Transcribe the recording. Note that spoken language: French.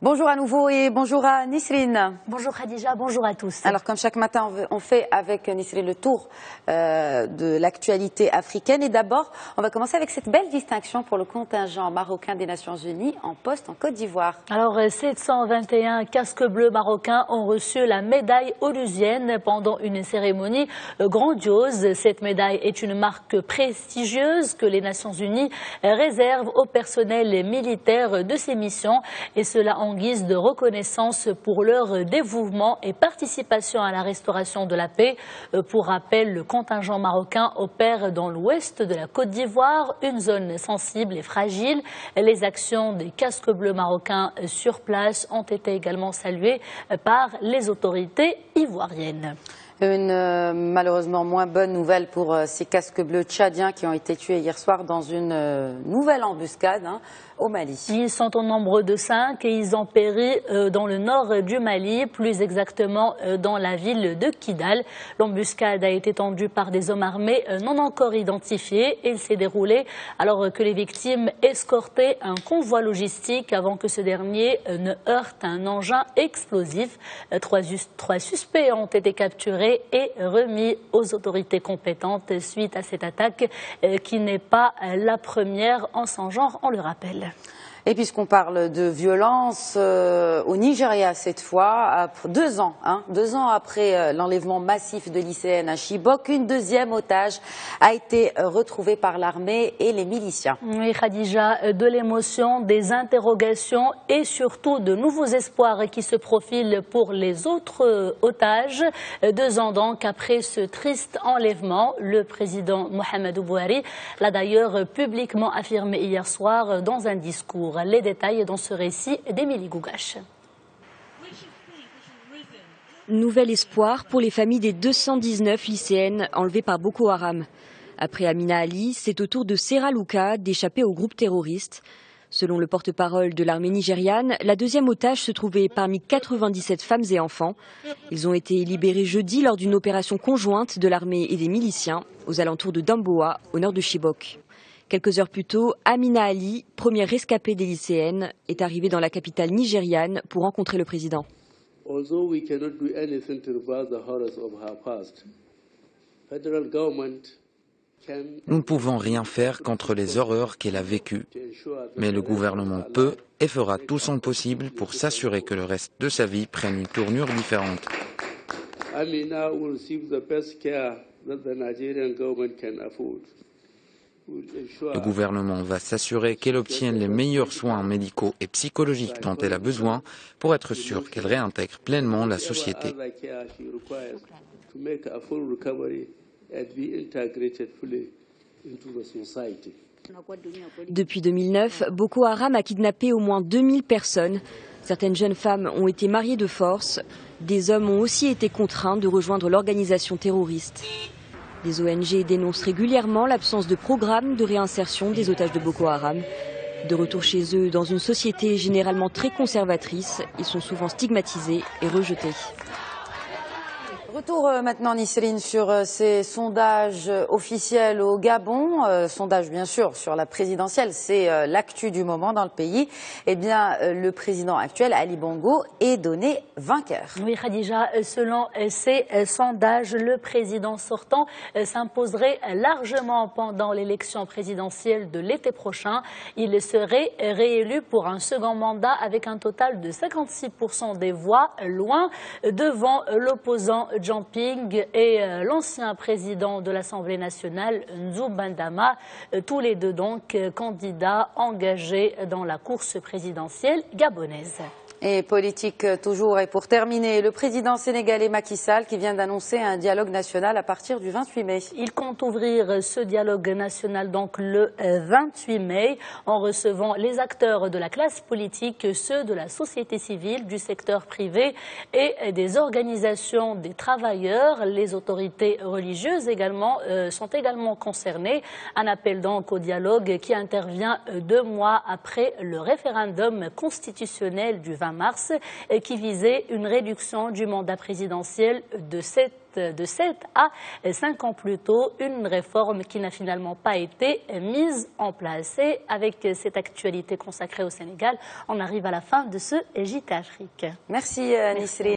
Bonjour à nouveau et bonjour à Nisrine. Bonjour Khadija, bonjour à tous. Alors comme chaque matin, on fait avec Nisrine le tour de l'actualité africaine. Et d'abord, on va commencer avec cette belle distinction pour le contingent marocain des Nations Unies en poste en Côte d'Ivoire. Alors 721 casques bleus marocains ont reçu la médaille onusienne pendant une cérémonie grandiose. Cette médaille est une marque prestigieuse que les Nations Unies réservent au personnel militaire de ces missions, et cela en guise de reconnaissance pour leur dévouement et participation à la restauration de la paix. Pour rappel, le contingent marocain opère dans l'ouest de la Côte d'Ivoire, une zone sensible et fragile. Les actions des casques bleus marocains sur place ont été également saluées par les autorités ivoiriennes. Une malheureusement moins bonne nouvelle pour ces casques bleus tchadiens qui ont été tués hier soir dans une nouvelle embuscade au Mali. Ils sont au nombre de 5 et ils ont péri dans le nord du Mali, plus exactement dans la ville de Kidal. L'embuscade a été tendue par des hommes armés non encore identifiés et il s'est déroulé alors que les victimes escortaient un convoi logistique avant que ce dernier ne heurte un engin explosif. Trois suspects ont été capturés et remis aux autorités compétentes suite à cette attaque qui n'est pas la première en son genre, on le rappelle. Et puisqu'on parle de violence au Nigeria cette fois, 2 ans après l'enlèvement massif de lycéennes à Chibok, une deuxième otage a été retrouvée par l'armée et les miliciens. Oui, Khadija, de l'émotion, des interrogations et surtout de nouveaux espoirs qui se profilent pour les autres otages. 2 ans donc après ce triste enlèvement, le président Mohamedou Bouhari l'a d'ailleurs publiquement affirmé hier soir dans un discours. Les détails dans ce récit d'Émilie Gougache. Nouvel espoir pour les familles des 219 lycéennes enlevées par Boko Haram. Après Amina Ali, c'est au tour de Serra Louka d'échapper au groupe terroriste. Selon le porte-parole de l'armée nigériane, la deuxième otage se trouvait parmi 97 femmes et enfants. Ils ont été libérés jeudi lors d'une opération conjointe de l'armée et des miliciens aux alentours de Damboa, au nord de Chibok. Quelques heures plus tôt, Amina Ali, première rescapée des lycéennes, est arrivée dans la capitale nigériane pour rencontrer le président. Nous ne pouvons rien faire contre les horreurs qu'elle a vécues, mais le gouvernement peut et fera tout son possible pour s'assurer que le reste de sa vie prenne une tournure différente. Amina will receive the best care that the Nigerian government can afford. Le gouvernement va s'assurer qu'elle obtienne les meilleurs soins médicaux et psychologiques dont elle a besoin pour être sûre qu'elle réintègre pleinement la société. Depuis 2009, Boko Haram a kidnappé au moins 2000 personnes. Certaines jeunes femmes ont été mariées de force. Des hommes ont aussi été contraints de rejoindre l'organisation terroriste. Les ONG dénoncent régulièrement l'absence de programme de réinsertion des otages de Boko Haram. De retour chez eux dans une société généralement très conservatrice, ils sont souvent stigmatisés et rejetés. Retour maintenant, Nisrine, sur ces sondages officiels au Gabon. Sondage, bien sûr, sur la présidentielle. C'est l'actu du moment dans le pays. Eh bien, le président actuel, Ali Bongo, est donné vainqueur. Oui, Khadija, selon ces sondages, le président sortant s'imposerait largement pendant l'élection présidentielle de l'été prochain. Il serait réélu pour un second mandat avec un total de 56% des voix, loin devant l'opposant Jumping et l'ancien président de l'Assemblée nationale, Nzouba Ndama, tous les deux donc candidats engagés dans la course présidentielle gabonaise. Et politique toujours. Et pour terminer, le président sénégalais Macky Sall qui vient d'annoncer un dialogue national à partir du 28 mai. Il compte ouvrir ce dialogue national donc le 28 mai en recevant les acteurs de la classe politique, ceux de la société civile, du secteur privé et des organisations des travailleurs. Les autorités religieuses également sont également concernées. Un appel donc au dialogue qui intervient 2 mois après le référendum constitutionnel du 20 fin mars qui visait une réduction du mandat présidentiel de 7 à 5 ans plus tôt, une réforme qui n'a finalement pas été mise en place. Et avec cette actualité consacrée au Sénégal, on arrive à la fin de ce JT Afrique. Merci Nisrine.